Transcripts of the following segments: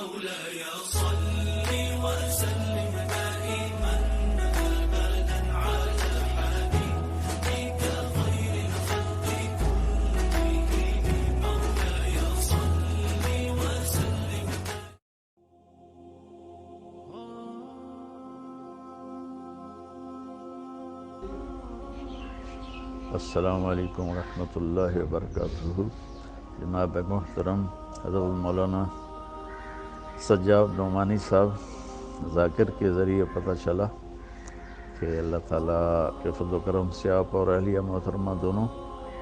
مولاي صل وسلم دائما أبدا على حبيبك خير الخلق كلهم مولاي صل وسلم. السلام علیکم ورحمۃ اللہ وبرکاتہ. جناب محترم حضرت مولانا سجاد نعمانی صاحب ذاکر کے ذریعے پتہ چلا کہ اللہ تعالیٰ کے فضل و کرم سے آپ اور اہلیہ محترمہ دونوں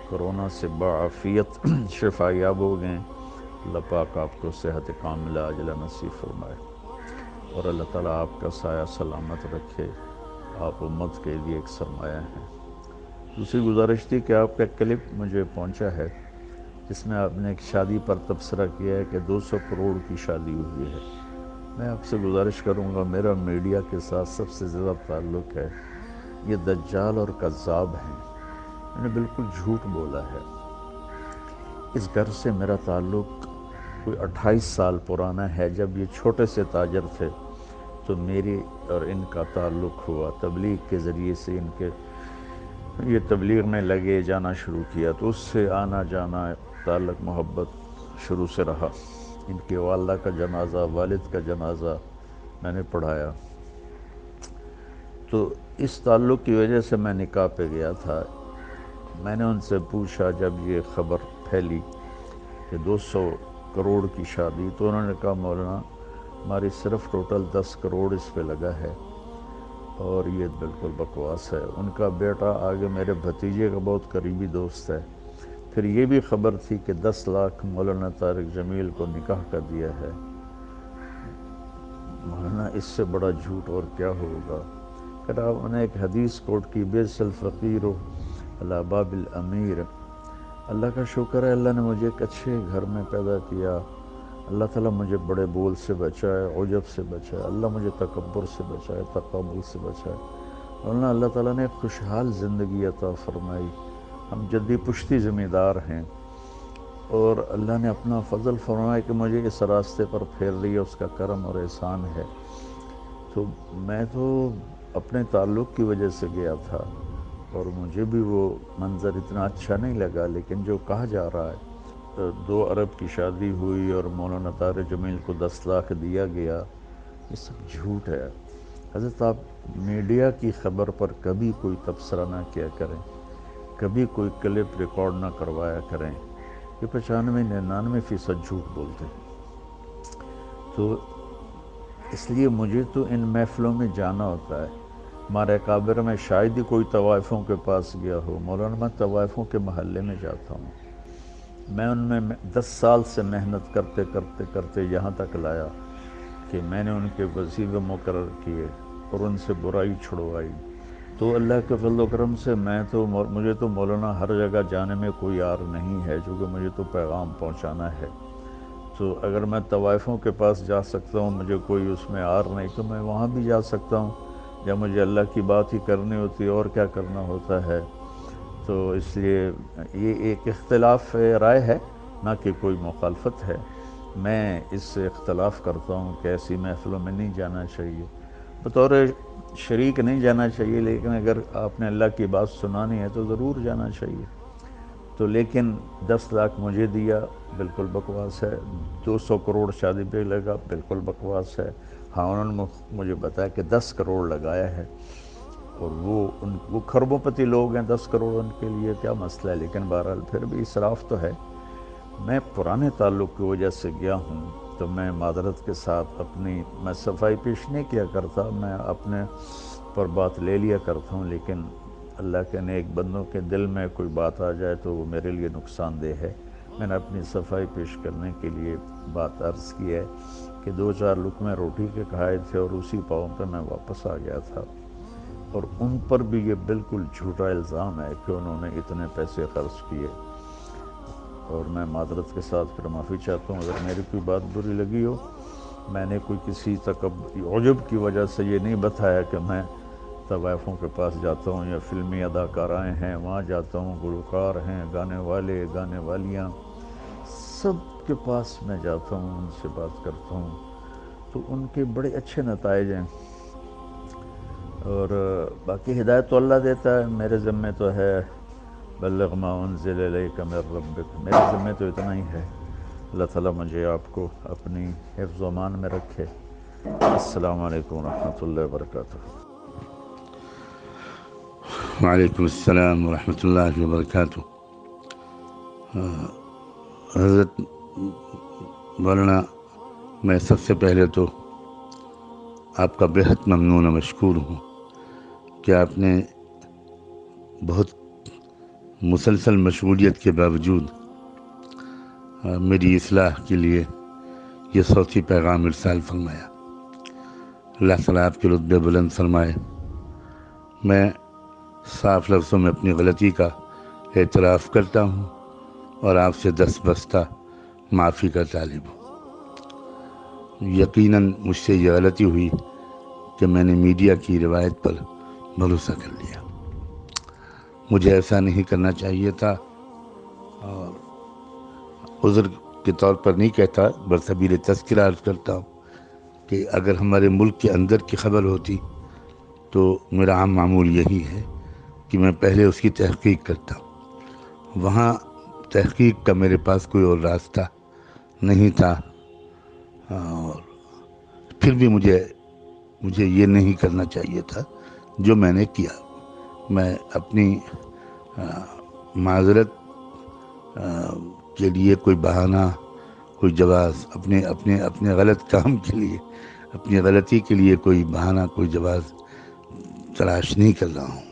کرونا سے بعافیت شفا یاب ہو گئے. اللہ پاک آپ کو صحت کاملہ عاجلہ نصیب فرمائے اور اللہ تعالیٰ آپ کا سایہ سلامت رکھے. آپ امت کے لیے ایک سرمایہ ہیں. دوسری گزارش تھی کہ آپ کا کلپ مجھے پہنچا ہے جس میں آپ نے ایک شادی پر تبصرہ کیا ہے کہ 200 کروڑ کی شادی ہوئی ہے. میں آپ سے گزارش کروں گا، میرا میڈیا کے ساتھ سب سے زیادہ تعلق ہے. یہ دجال اور کذاب ہیں. میں نے بالکل جھوٹ بولا ہے. اس گھر سے میرا تعلق کوئی 28 سال پرانا ہے. جب یہ چھوٹے سے تاجر تھے تو میری اور ان کا تعلق ہوا. تبلیغ کے ذریعے سے یہ تبلیغ میں لگے جانا شروع کیا تو اس سے آنا جانا تعلق محبت شروع سے رہا. ان کے والدہ کا جنازہ، والد کا جنازہ میں نے پڑھایا. تو اس تعلق کی وجہ سے میں نکاح پہ گیا تھا. میں نے ان سے پوچھا جب یہ خبر پھیلی کہ 200 کروڑ کی شادی، تو انہوں نے کہا مولانا ہماری صرف ٹوٹل 10 کروڑ اس پہ لگا ہے اور یہ بالکل بکواس ہے. ان کا بیٹا آگے میرے بھتیجے کا بہت قریبی دوست ہے. پھر یہ بھی خبر تھی کہ 10 لاکھ مولانا طارق جمیل کو نکاح کر دیا ہے. مولانا اس سے بڑا جھوٹ اور کیا ہوگا. پھر آپ نے ایک حدیث کوٹ کی، بیس الفقیر علی باب الامیر. اللہ کا شکر ہے، اللہ نے مجھے ایک اچھے گھر میں پیدا کیا. اللہ تعالیٰ مجھے بڑے بول سے بچائے، عجب سے بچائے. اللہ مجھے تکبر سے بچائے، تقابل سے بچائے. اللہ تعالیٰ نے خوشحال زندگی عطا فرمائی. ہم جدی پشتی ذمہ دار ہیں اور اللہ نے اپنا فضل فرمایا کہ مجھے اس راستے پر پھیر لیا. اس کا کرم اور احسان ہے. تو میں تو اپنے تعلق کی وجہ سے گیا تھا اور مجھے بھی وہ منظر اتنا اچھا نہیں لگا. لیکن جو کہا جا رہا ہے 2 ارب کی شادی ہوئی اور مولانا طارق جمیل کو 10 لاکھ دیا گیا، یہ سب جھوٹ ہے. حضرت آپ میڈیا کی خبر پر کبھی کوئی تبصرہ نہ کیا کریں، کبھی کوئی کلپ ریکارڈ نہ کروایا کریں. یہ 95-99% جھوٹ بولتے ہیں. تو اس لیے مجھے تو ان محفلوں میں جانا ہوتا ہے. ہمارے اکابر میں شاید ہی کوئی طوائفوں کے پاس گیا ہو. مولانا میں طوائفوں کے محلے میں جاتا ہوں. میں ان میں 10 سال سے محنت کرتے یہاں تک لایا کہ میں نے ان کے وظیفے مقرر کیے اور ان سے برائی چھڑوائی. تو اللہ کے فضل و کرم سے مجھے تو مولانا ہر جگہ جانے میں کوئی عار نہیں ہے، چونکہ مجھے تو پیغام پہنچانا ہے. تو اگر میں طوائفوں کے پاس جا سکتا ہوں، مجھے کوئی اس میں عار نہیں، تو میں وہاں بھی جا سکتا ہوں. یا مجھے اللہ کی بات ہی کرنی ہوتی ہے اور کیا کرنا ہوتا ہے. تو اس لیے یہ ایک اختلاف رائے ہے، نہ کہ کوئی مخالفت ہے. میں اس سے اختلاف کرتا ہوں کہ ایسی محفلوں میں نہیں جانا چاہیے. بطور شریک نہیں جانا چاہیے، لیکن اگر آپ نے اللہ کی بات سنانی ہے تو ضرور جانا چاہیے. تو لیکن 10 لاکھ مجھے دیا، بالکل بکواس ہے. 200 کروڑ شادی پہ لگا، بالکل بکواس ہے. ہاں انہوں نے مجھے بتایا کہ 10 کروڑ لگایا ہے اور وہ کھربوں پتی لوگ ہیں. 10 کروڑ ان کے لیے کیا مسئلہ ہے. لیکن بہرحال پھر بھی اسراف تو ہے. میں پرانے تعلق کی وجہ سے گیا ہوں تو میں معذرت کے ساتھ میں صفائی پیش نہیں کیا کرتا، میں اپنے پر بات لے لیا کرتا ہوں. لیکن اللہ کے نیک بندوں کے دل میں کوئی بات آ جائے تو وہ میرے لیے نقصان دہ ہے. میں نے اپنی صفائی پیش کرنے کے لیے بات عرض کی ہے کہ 2-4 لقمے روٹی کے کھائے تھے اور اسی پاؤں پہ میں واپس آ گیا تھا. اور ان پر بھی یہ بالکل جھوٹا الزام ہے کہ انہوں نے اتنے پیسے خرچ کیے. اور میں معذرت کے ساتھ پھر معافی چاہتا ہوں اگر میری کوئی بات بری لگی ہو. میں نے کوئی کسی عجب کی وجہ سے یہ نہیں بتایا کہ میں طوائفوں کے پاس جاتا ہوں یا فلمی اداکارائیں ہیں وہاں جاتا ہوں، گلوکار ہیں، گانے والے، گانے والیاں، سب کے پاس میں جاتا ہوں، ان سے بات کرتا ہوں. تو ان کے بڑے اچھے نتائج ہیں. اور باقی ہدایت تو اللہ دیتا ہے، میرے ذمے تو ہے بلغ ما انزل الیک من ربک، میرے ذمے تو اتنا ہی ہے. اللہ تعالیٰ مجھے آپ کو اپنی حفظ و امان میں رکھے. السلام علیکم ورحمۃ اللہ وبرکاتہ. وعلیکم السلام ورحمۃ اللہ وبرکاتہ. حضرت مولانا، میں سب سے پہلے تو آپ کا بہت ممنون و مشکور ہوں کہ آپ نے بہت مسلسل مشغولیت کے باوجود میری اصلاح کے لیے یہ صوتی پیغام ارسال فرمایا. اللہ تعالیٰ آپ کے رتبے بلند فرمائے. میں صاف لفظوں میں اپنی غلطی کا اعتراف کرتا ہوں اور آپ سے دست بستہ معافی کا طالب ہوں. یقیناً مجھ سے یہ غلطی ہوئی کہ میں نے میڈیا کی روایت پر بھروسہ کر لیا. مجھے ایسا نہیں کرنا چاہیے تھا، اور عذر کے طور پر نہیں کہتا، برسبیل تذکرہ عرض کرتا ہوں کہ اگر ہمارے ملک کے اندر کی خبر ہوتی تو میرا عام معمول یہی ہے کہ میں پہلے اس کی تحقیق کرتا ہوں. وہاں تحقیق کا میرے پاس کوئی اور راستہ نہیں تھا، اور پھر بھی مجھے یہ نہیں کرنا چاہیے تھا جو میں نے کیا. میں اپنی معذرت کے لیے کوئی بہانہ، کوئی جواز، اپنے غلط کام کے لیے، اپنی غلطی کے لیے کوئی بہانہ، کوئی جواز تلاش نہیں کر رہا ہوں.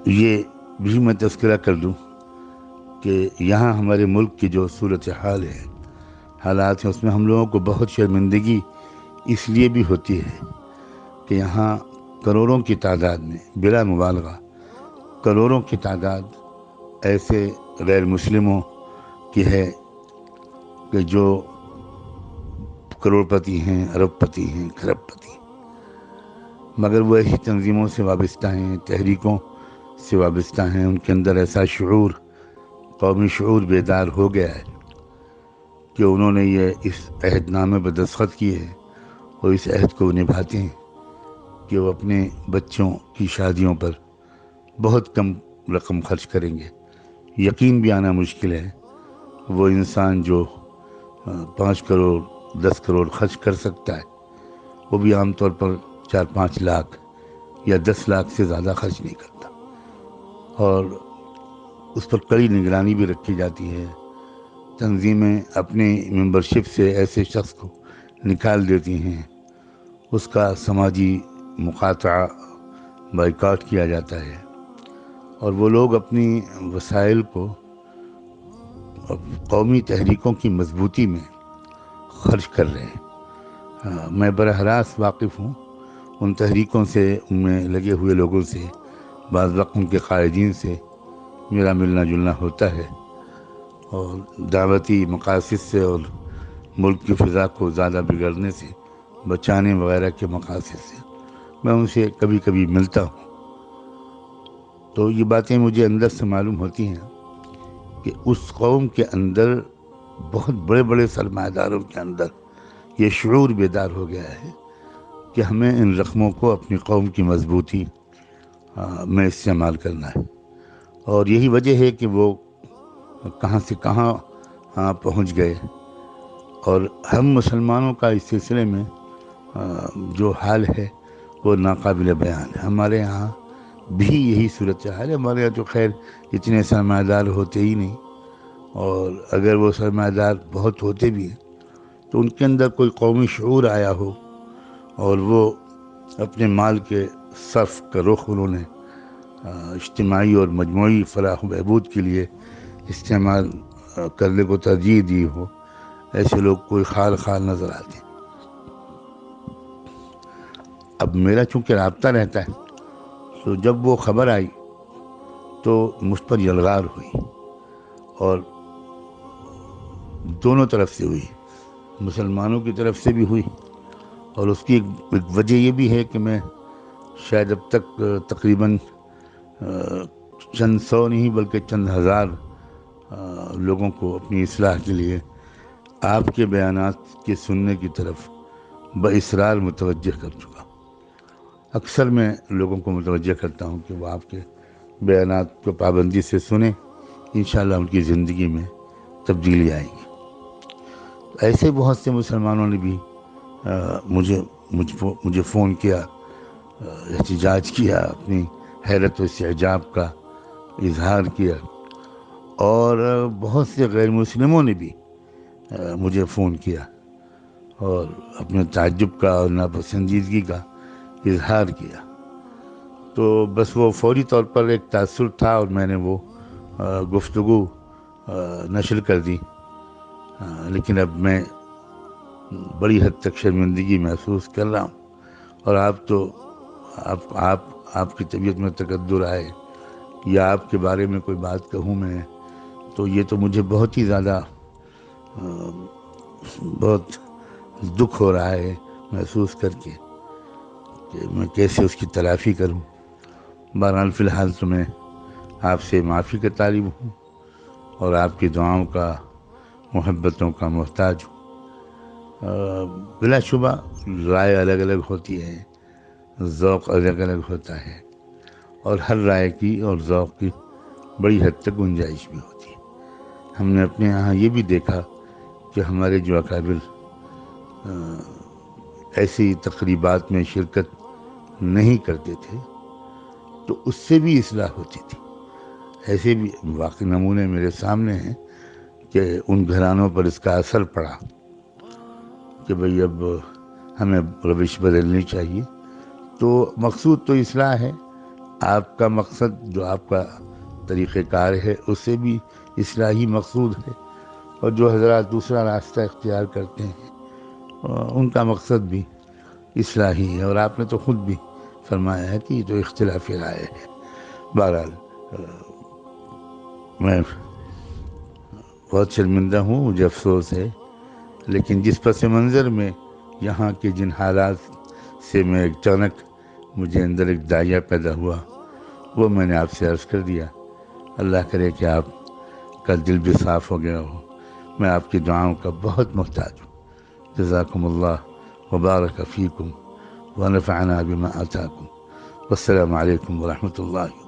یہ بھی میں تذکرہ کر دوں کہ یہاں ہمارے ملک کی جو صورتحال ہے، حالات ہیں، اس میں ہم لوگوں کو بہت شرمندگی اس لیے بھی ہوتی ہے کہ یہاں کروڑوں کی تعداد میں، بلا مبالغہ کروڑوں کی تعداد ایسے غیر مسلموں کی ہے کہ جو کروڑ پتی ہیں، ارب پتی ہیں، کھرب پتی ہیں، مگر وہ ایسی تنظیموں سے وابستہ ہیں، تحریکوں سے وابستہ ہیں. ان کے اندر ایسا شعور، قومی شعور بیدار ہو گیا ہے کہ انہوں نے اس عہد نامے پر دستخط کیے ہیں اور اس عہد کو نبھاتے ہیں کہ وہ اپنے بچوں کی شادیوں پر بہت کم رقم خرچ کریں گے. یقین بھی آنا مشکل ہے وہ انسان جو 5 کروڑ 10 کروڑ خرچ کر سکتا ہے، وہ بھی عام طور پر 4-5 لاکھ یا 10 لاکھ سے زیادہ خرچ نہیں کرتا، اور اس پر کڑی نگرانی بھی رکھی جاتی ہے. تنظیمیں اپنی ممبرشپ سے ایسے شخص کو نکال دیتی ہیں، اس کا سماجی مقاطعہ، بائیکاٹ کیا جاتا ہے، اور وہ لوگ اپنی وسائل کو قومی تحریکوں کی مضبوطی میں خرچ کر رہے ہیں. میں براہ راست واقف ہوں ان تحریکوں سے، ان میں لگے ہوئے لوگوں سے، بعض وقت ان کے قائدین سے میرا ملنا جلنا ہوتا ہے، اور دعوتی مقاصد سے اور ملک کی فضا کو زیادہ بگڑنے سے بچانے وغیرہ کے مقاصد سے میں ان سے کبھی کبھی ملتا ہوں. تو یہ باتیں مجھے اندر سے معلوم ہوتی ہیں کہ اس قوم کے اندر، بہت بڑے بڑے سرمایہ داروں کے اندر یہ شعور بیدار ہو گیا ہے کہ ہمیں ان رقموں کو اپنی قوم کی مضبوطی میں استعمال کرنا ہے. اور یہی وجہ ہے کہ وہ کہاں سے کہاں پہنچ گئے، اور ہم مسلمانوں کا اس سلسلے میں جو حال ہے وہ ناقابل بیان ہے. ہمارے یہاں بھی یہی صورتحال ہے. ہمارے یہاں تو خیر اتنے سرمایہ دار ہوتے ہی نہیں، اور اگر وہ سرمایہ دار بہت ہوتے بھی ہیں تو ان کے اندر کوئی قومی شعور آیا ہو اور وہ اپنے مال کے صرف کا رخ انہوں نے اجتماعی اور مجموعی فلاح و بہبود کے لیے استعمال کرنے کو ترجیح دی ہو، ایسے لوگ کوئی خال نظر آتے ہیں. اب میرا چونکہ رابطہ رہتا ہے، تو جب وہ خبر آئی تو مجھ پر یلغار ہوئی، اور دونوں طرف سے ہوئی، مسلمانوں کی طرف سے بھی ہوئی، اور اس کی ایک وجہ یہ بھی ہے کہ میں شاید اب تک تقریباً چند سو نہیں بلکہ چند ہزار لوگوں کو اپنی اصلاح کے لیے آپ کے بیانات کے سننے کی طرف باصرار متوجہ کر چکا. اکثر میں لوگوں کو متوجہ کرتا ہوں کہ وہ آپ کے بیانات کو پابندی سے سنیں، انشاءاللہ ان کی زندگی میں تبدیلی آئے گی. ایسے بہت سے مسلمانوں نے بھی مجھے فون کیا، احتجاج کیا، اپنی حیرت و استعجاب کا اظہار کیا، اور بہت سے غیر مسلموں نے بھی مجھے فون کیا اور اپنے تعجب کا اور ناپسندیدگی کا اظہار کیا. تو بس وہ فوری طور پر ایک تاثر تھا اور میں نے وہ گفتگو نشر کر دی. لیکن اب میں بڑی حد تک شرمندگی محسوس کر رہا ہوں، اور آپ کی طبیعت میں تقدر آئے یا آپ کے بارے میں کوئی بات کہوں میں، تو یہ تو مجھے بہت ہی زیادہ بہت دکھ ہو رہا ہے محسوس کر کے کہ میں کیسے اس کی تلافی کروں. بہرحال فی الحال تو میں آپ سے معافی کا طالب ہوں اور آپ کی دعاؤں کا، محبتوں کا محتاج ہوں. بلا شبہ رائے الگ الگ ہوتی ہے، ذوق الگ الگ ہوتا ہے، اور ہر رائے کی اور ذوق کی بڑی حد تک گنجائش بھی ہوتی ہے. ہم نے اپنے یہاں یہ بھی دیکھا کہ ہمارے جو اکابر ایسی تقریبات میں شرکت نہیں کرتے تھے تو اس سے بھی اصلاح ہوتی تھی. ایسے بھی واقعی نمونے میرے سامنے ہیں کہ ان گھرانوں پر اس کا اثر پڑا کہ بھئی اب ہمیں روش بدلنی چاہیے. تو مقصود تو اصلاح ہے، آپ کا مقصد جو آپ کا طریقہ کار ہے اس سے بھی اصلاحی مقصود ہے، اور جو حضرات دوسرا راستہ اختیار کرتے ہیں ان کا مقصد بھی اصلاحی ہے. اور آپ نے تو خود بھی فرمایا ہے کہ یہ تو اختلاف رائے ہے. بہرحال میں بہت شرمندہ ہوں، مجھے افسوس ہے، لیکن جس پس منظر میں یہاں کے جن حالات سے میں اچانک مجھے اندر ایک داعیہ پیدا ہوا وہ میں نے آپ سے عرض کر دیا. اللہ کرے کہ آپ کا دل بھی صاف ہو گیا ہو. میں آپ کی دعاؤں کا بہت محتاج ہوں. جزاکم اللہ وبارک فیکم ونفعنا بما آتاکم. والسلام علیکم ورحمۃ اللہ.